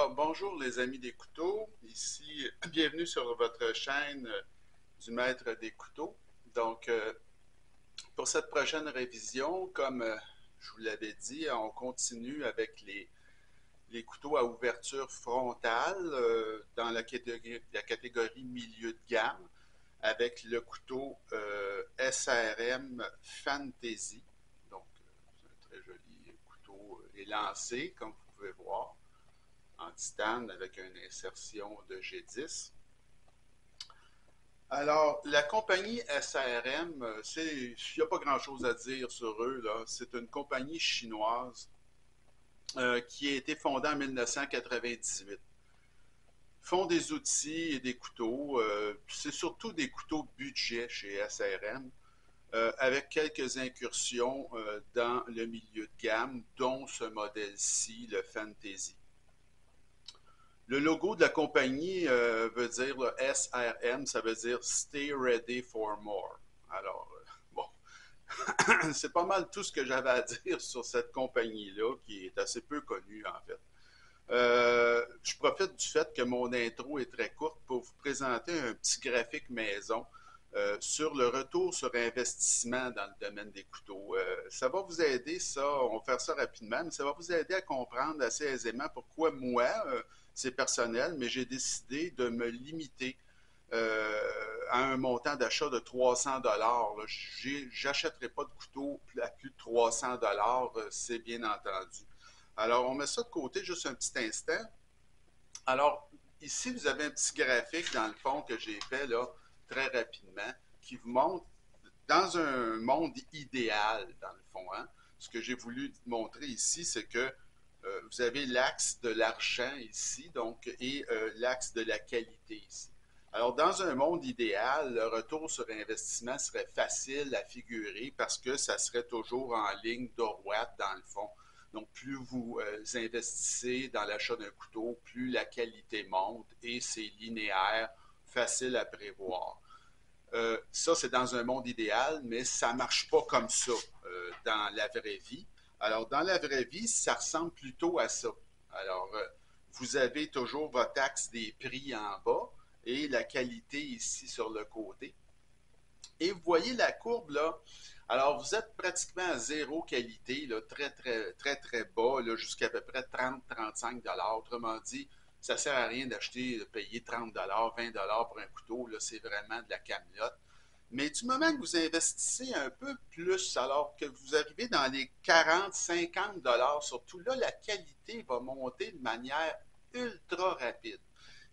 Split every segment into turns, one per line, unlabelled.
Bonjour les amis des couteaux, ici, bienvenue sur votre chaîne du Maître des couteaux. Donc, pour cette prochaine révision, comme je vous l'avais dit, on continue avec les couteaux à ouverture frontale dans la catégorie milieu de gamme avec le couteau SRM Fantasy. Donc, c'est un très joli couteau élancé, comme vous pouvez voir en titane avec une insertion de G10. Alors, la compagnie SRM, il n'y a pas grand-chose à dire sur eux. C'est une compagnie chinoise qui a été fondée en 1998. Ils font des outils et des couteaux. C'est surtout des couteaux budget chez SRM, avec quelques incursions dans le milieu de gamme, dont ce modèle-ci, le Fantasy. Le logo de la compagnie veut dire le SRM, ça veut dire Stay Ready for More. Alors, bon, c'est pas mal tout ce que j'avais à dire sur cette compagnie-là, qui est assez peu connue en fait. Je profite du fait que mon intro est très courte pour vous présenter un petit graphique maison sur le retour sur investissement dans le domaine des couteaux. Ça va vous aider, ça, on va faire ça rapidement, mais ça va vous aider à comprendre assez aisément pourquoi moi, c'est personnel, mais j'ai décidé de me limiter à un montant d'achat de 300 dollars. J'achèterai pas de couteau à plus de 300 dollars, c'est bien entendu. Alors, on met ça de côté juste un petit instant. Alors, ici, vous avez un petit graphique, dans le fond, que j'ai fait là, très rapidement, qui vous montre dans un monde idéal, dans le fond. Hein, ce que j'ai voulu montrer ici, c'est que vous avez l'axe de l'argent ici, donc, et l'axe de la qualité ici. Alors, dans un monde idéal, le retour sur investissement serait facile à figurer parce que ça serait toujours en ligne droite, dans le fond. Donc, plus vous investissez dans l'achat d'un couteau, plus la qualité monte et c'est linéaire, facile à prévoir. Ça, c'est dans un monde idéal, mais ça ne marche pas comme ça dans la vraie vie. Alors, dans la vraie vie, ça ressemble plutôt à ça. Alors, vous avez toujours votre axe des prix en bas et la qualité ici sur le côté. Et vous voyez la courbe là. Alors, vous êtes pratiquement à zéro qualité, là, très, très, très, très bas, jusqu'à peu près 30-35 dollars. Autrement dit, ça ne sert à rien d'acheter, de payer 30 dollars, 20 dollars pour un couteau. Là, c'est vraiment de la camelote. Mais du moment que vous investissez un peu plus, alors que vous arrivez dans les 40-50 dollars, surtout là, la qualité va monter de manière ultra rapide.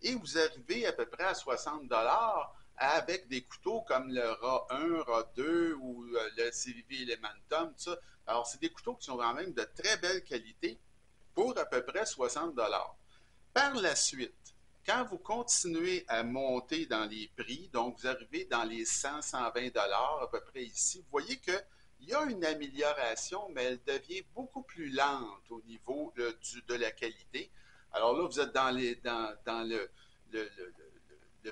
Et vous arrivez à peu près à 60 dollars avec des couteaux comme le RA1, RA2 ou le CVV Elementum, tout ça. Alors, c'est des couteaux qui sont quand même de très belle qualité pour à peu près 60 dollars. Par la suite, quand vous continuez à monter dans les prix, donc vous arrivez dans les 100-120 dollars à peu près ici, vous voyez qu'il y a une amélioration, mais elle devient beaucoup plus lente au niveau de la qualité. Alors là, vous êtes dans le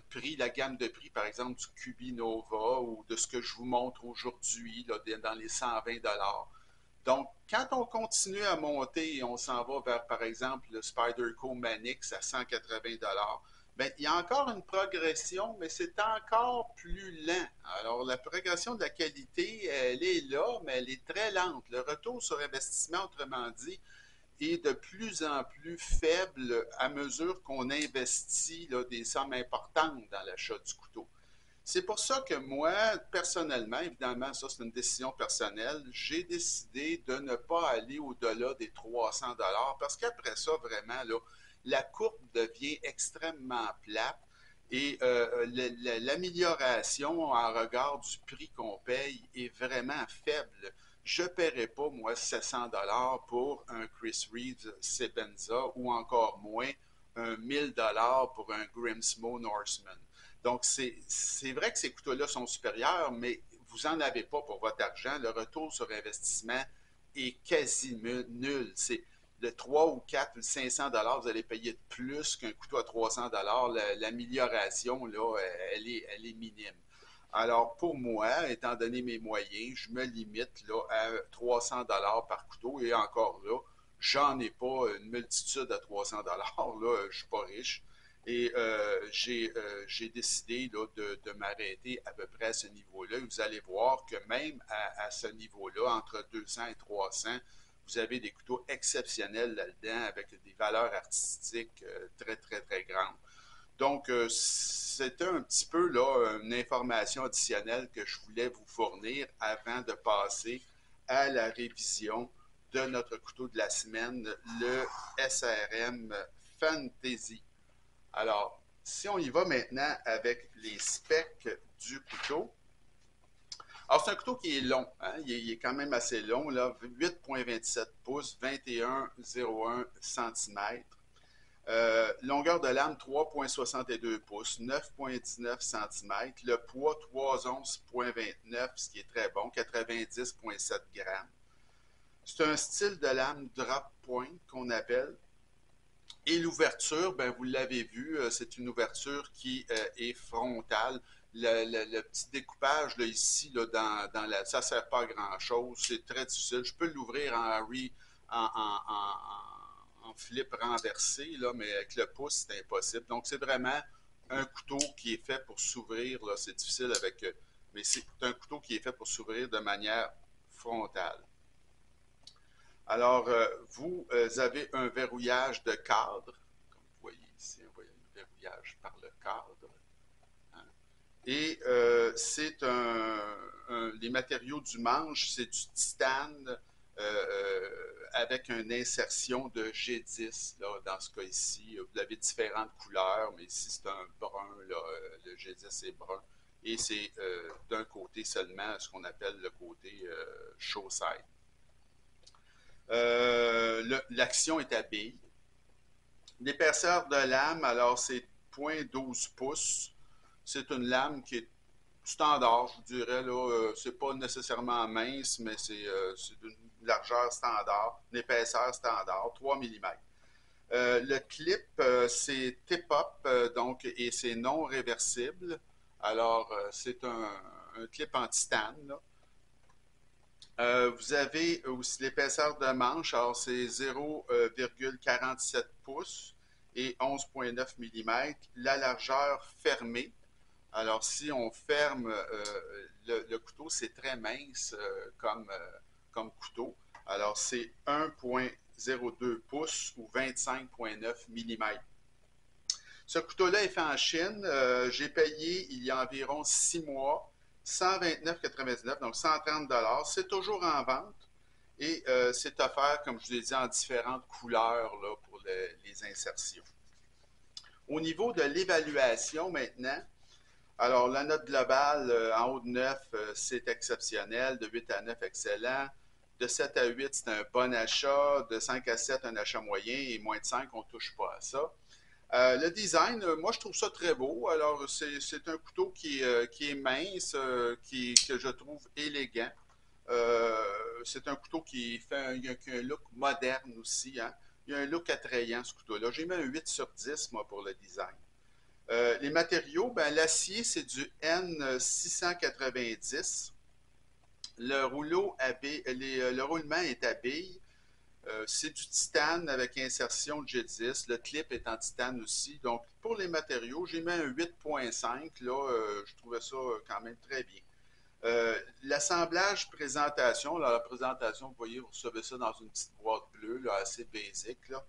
prix, la gamme de prix, par exemple, du Cubinova ou de ce que je vous montre aujourd'hui, dans les 120 dollars. Donc, quand on continue à monter et on s'en va vers, par exemple, le Spyderco Manix à 180 dollars, ben, il y a encore une progression, mais c'est encore plus lent. Alors, la progression de la qualité, elle est là, mais elle est très lente. Le retour sur investissement, autrement dit, est de plus en plus faible à mesure qu'on investit là, des sommes importantes dans l'achat du couteau. C'est pour ça que moi, personnellement, évidemment, ça c'est une décision personnelle, j'ai décidé de ne pas aller au-delà des 300 dollars parce qu'après ça, vraiment, là, la courbe devient extrêmement plate et l'amélioration en regard du prix qu'on paye est vraiment faible. Je ne paierai pas, moi, 700 dollars pour un Chris Reeves Sebenza ou encore moins un 1000 dollars pour un Grimsmo Norseman. Donc, c'est vrai que ces couteaux-là sont supérieurs, mais vous n'en avez pas pour votre argent. Le retour sur investissement est quasi nul. C'est le 3 ou 4 ou 500 dollars, vous allez payer de plus qu'un couteau à 300 dollars. L'amélioration, là, elle est minime. Alors, pour moi, étant donné mes moyens, je me limite là, à 300 dollars par couteau et encore là, J'en ai pas une multitude à 300 dollars, là, je suis pas riche. Et j'ai décidé là, de m'arrêter à peu près à ce niveau-là. Vous allez voir que même à ce niveau-là, entre 200 et 300, vous avez des couteaux exceptionnels là-dedans avec des valeurs artistiques très, très, très grandes. Donc, c'était un petit peu là, une information additionnelle que je voulais vous fournir avant de passer à la révision de notre couteau de la semaine, le SRM Fantasy. Alors, si on y va maintenant avec les specs du couteau, alors c'est un couteau qui est long, hein? Il est quand même assez long, là, 8,27 pouces, 21,01 cm. Longueur de lame 3,62 pouces, 9,19 cm. Le poids 311,29, ce qui est très bon, 90,7 grammes. C'est un style de lame drop point qu'on appelle. Et l'ouverture, ben, vous l'avez vu, c'est une ouverture qui est frontale. Le petit découpage là, ici, là, ça ne sert pas à grand-chose. C'est très difficile. Je peux l'ouvrir en flip renversé, là, mais avec le pouce, c'est impossible. Donc, c'est vraiment un couteau qui est fait pour s'ouvrir. Là. C'est difficile avec... mais c'est un couteau qui est fait pour s'ouvrir de manière frontale. Alors, vous avez un verrouillage de cadre. Comme vous voyez ici, on voit un verrouillage par le cadre. Hein. Et c'est les matériaux du manche, c'est du titane avec une insertion de G10, là, dans ce cas ici. Vous avez différentes couleurs, mais ici c'est un brun, là, le G10 est brun. Et c'est d'un côté seulement ce qu'on appelle le côté chaussette. L'action est à bille. L'épaisseur de lame, alors c'est 0,12 pouces. C'est une lame qui est standard, je vous dirais. Là, c'est pas nécessairement mince, mais c'est d'une largeur standard, une épaisseur standard, 3 mm. Le clip, c'est tip-up, donc, et c'est non réversible. Alors, c'est un clip en titane, là. Vous avez aussi l'épaisseur de manche, alors c'est 0,47 pouces et 11,9 mm. La largeur fermée, alors si on ferme le couteau, c'est très mince comme couteau. Alors c'est 1,02 pouces ou 25,9 mm. Ce couteau-là est fait en Chine. J'ai payé il y a environ 6 mois 129,99, donc 130 dollars. C'est toujours en vente et c'est offert, comme je vous l'ai dit, en différentes couleurs là, pour les insertions. Au niveau de l'évaluation maintenant, alors la note globale en haut de 9, c'est exceptionnel. De 8 à 9, excellent. De 7 à 8, c'est un bon achat. De 5 à 7, un achat moyen. Et moins de 5, on ne touche pas à ça. Le design, moi je trouve ça très beau. Alors c'est un couteau qui est mince, que je trouve élégant. C'est un couteau qui a un look moderne aussi. Hein. Il y a un look attrayant ce couteau-là. J'ai mis un 8 sur 10 moi pour le design. Les matériaux, ben, l'acier c'est du N690. Le roulement est à billes. C'est du titane avec insertion de G10. Le clip est en titane aussi. Donc, pour les matériaux, j'ai mis un 8,5. Là, je trouvais ça quand même très bien. L'assemblage présentation, là, la présentation, vous voyez, vous recevez ça dans une petite boîte bleue, là, assez basique. Là.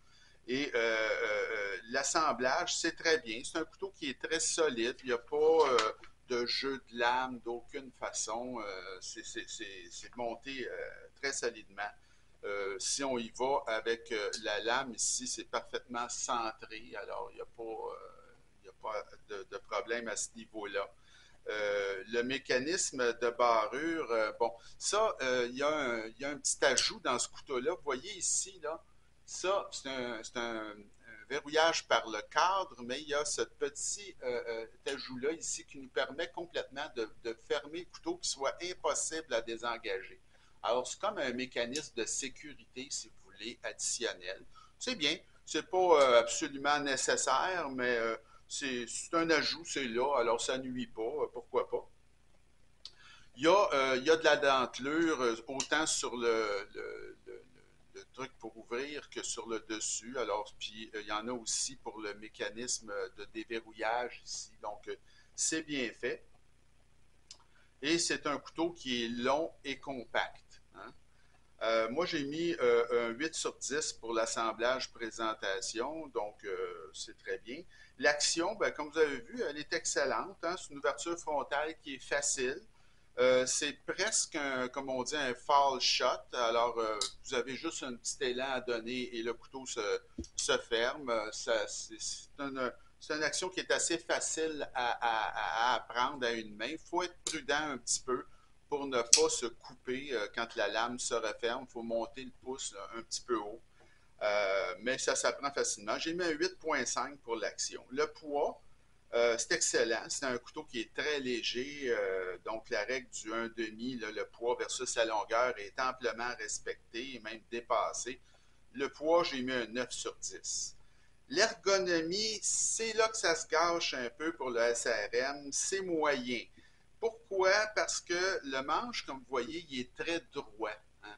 Et l'assemblage, c'est très bien. C'est un couteau qui est très solide. Il n'y a pas de jeu de lame d'aucune façon. C'est monté très solidement. Si on y va avec la lame ici, c'est parfaitement centré. Alors, il n'y a pas de problème à ce niveau-là. Le mécanisme de barrure, bon, ça, il y a un petit ajout dans ce couteau-là. Vous voyez ici, là, ça, c'est un verrouillage par le cadre, mais il y a ce petit ajout-là ici qui nous permet complètement de fermer le couteau qui soit impossible à désengager. Alors, c'est comme un mécanisme de sécurité, si vous voulez, additionnel. C'est bien, c'est pas absolument nécessaire, mais c'est un ajout, c'est là, alors ça nuit pas, pourquoi pas. Il y a de la dentelure autant sur de trucs pour ouvrir que sur le dessus. Alors, puis il y en a aussi pour le mécanisme de déverrouillage ici. Donc, c'est bien fait. Et c'est un couteau qui est long et compact. Hein. Moi, j'ai mis un 8 sur 10 pour l'assemblage présentation, donc c'est très bien. L'action, ben, comme vous avez vu, elle est excellente. Hein. C'est une ouverture frontale qui est facile. C'est presque, comme on dit, un fall shot. Alors, vous avez juste un petit élan à donner et le couteau se ferme. C'est une action qui est assez facile à apprendre à une main. Il faut être prudent un petit peu pour ne pas se couper quand la lame se referme. Il faut monter le pouce là, un petit peu haut. Mais ça s'apprend facilement. J'ai mis un 8,5 pour l'action. Le poids, c'est excellent. C'est un couteau qui est très léger. Donc, la règle du 1,5, le poids versus la longueur est amplement respectée et même dépassée. Le poids, j'ai mis un 9 sur 10. L'ergonomie, c'est là que ça se gâche un peu pour le SRM. C'est moyen. Pourquoi? Parce que le manche, comme vous voyez, il est très droit. Hein.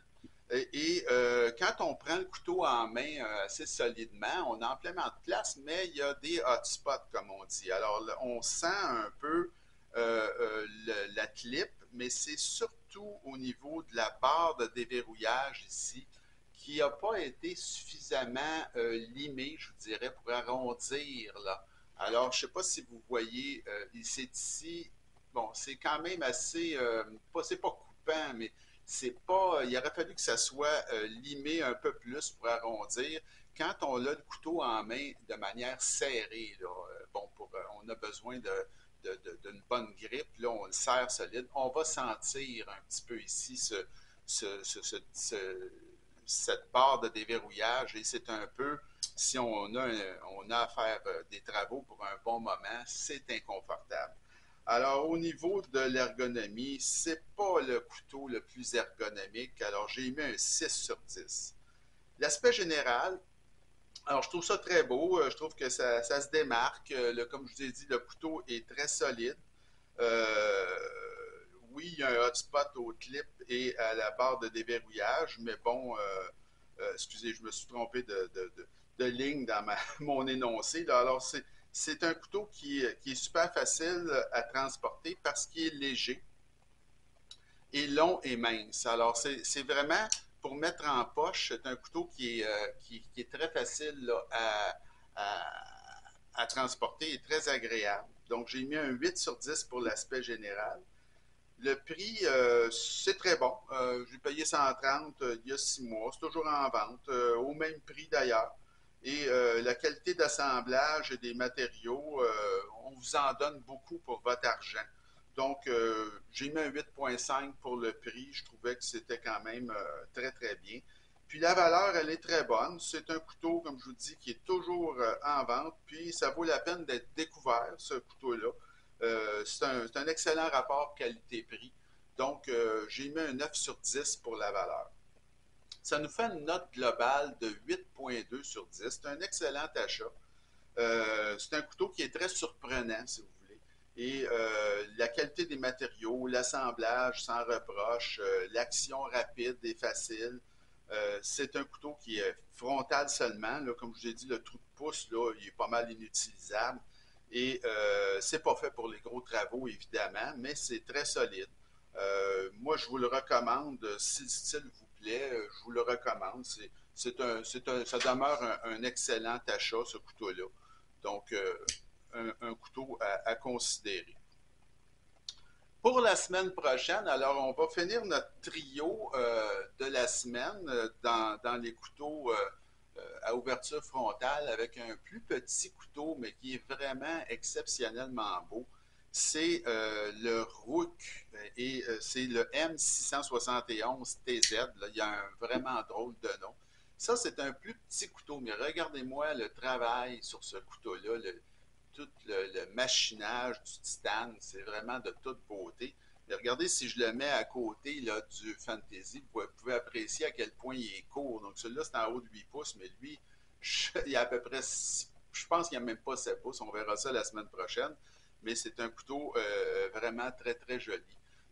Quand on prend le couteau en main assez solidement, on a amplement de place, mais il y a des hotspots, comme on dit. Alors, on sent un peu la clip, mais c'est surtout au niveau de la barre de déverrouillage ici qui n'a pas été suffisamment limé, je vous dirais, pour arrondir là. Alors, je ne sais pas si vous voyez, c'est ici, bon, c'est quand même assez, c'est pas coupant, mais c'est pas, il aurait fallu que ça soit limé un peu plus pour arrondir. Quand on a le couteau en main de manière serrée, là, bon, on a besoin d'une bonne grippe, là, on le serre solide, on va sentir un petit peu ici ce, ce, ce, ce cette barre de déverrouillage et c'est un peu, si on a à faire des travaux pour un bon moment, c'est inconfortable. Alors, au niveau de l'ergonomie, c'est pas le couteau le plus ergonomique. Alors, j'ai mis un 6 sur 10. L'aspect général, alors je trouve ça très beau. Je trouve que ça se démarque. Comme je vous ai dit, le couteau est très solide. Euh, oui, il y a un hotspot au clip et à la barre de déverrouillage, mais bon, excusez, je me suis trompé de ligne dans mon énoncé. Là. Alors, c'est un couteau qui est super facile à transporter parce qu'il est léger et long et mince. Alors, c'est vraiment pour mettre en poche, c'est un couteau qui est très facile là, à transporter et très agréable. Donc, j'ai mis un 8 sur 10 pour l'aspect général. Le prix, c'est très bon. J'ai payé 130 il y a 6 mois. C'est toujours en vente, au même prix d'ailleurs. Et la qualité d'assemblage et des matériaux, on vous en donne beaucoup pour votre argent. Donc, j'ai mis un 8,5 pour le prix. Je trouvais que c'était quand même très, très bien. Puis la valeur, elle est très bonne. C'est un couteau, comme je vous dis, qui est toujours en vente. Puis ça vaut la peine d'être découvert, ce couteau-là. C'est un excellent rapport qualité-prix. Donc, j'ai mis un 9 sur 10 pour la valeur. Ça nous fait une note globale de 8,2 sur 10. C'est un excellent achat. C'est un couteau qui est très surprenant, si vous voulez. Et la qualité des matériaux, l'assemblage sans reproche, l'action rapide et facile. C'est un couteau qui est frontal seulement. Là, comme je vous ai dit, le trou de pouce, là, il est pas mal inutilisable. Et c'est pas fait pour les gros travaux, évidemment, mais c'est très solide. Moi, je vous le recommande. Si le style vous plaît, je vous le recommande. Ça demeure un excellent achat, ce couteau-là. Donc, un couteau à considérer. Pour la semaine prochaine, alors on va finir notre trio de la semaine dans les couteaux à ouverture frontale avec un plus petit couteau, mais qui est vraiment exceptionnellement beau. C'est le Rook et c'est le M671 TZ. Là. Il y a un vraiment drôle de nom. Ça, c'est un plus petit couteau, mais regardez-moi le travail sur ce couteau-là, tout le machinage du titane, c'est vraiment de toute beauté. Et regardez, si je le mets à côté là, du Fantasy, vous pouvez apprécier à quel point il est court. Donc celui-là, c'est en haut de 8 pouces, mais lui, il y a à peu près 6, je pense qu'il n'y a même pas 7 pouces. On verra ça la semaine prochaine. Mais c'est un couteau vraiment très, très joli.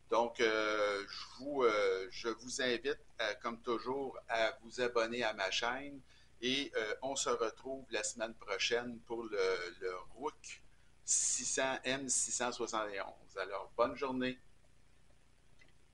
Donc, je vous invite, comme toujours, à vous abonner à ma chaîne et on se retrouve la semaine prochaine pour le ROOC 600 M671. Alors, bonne journée.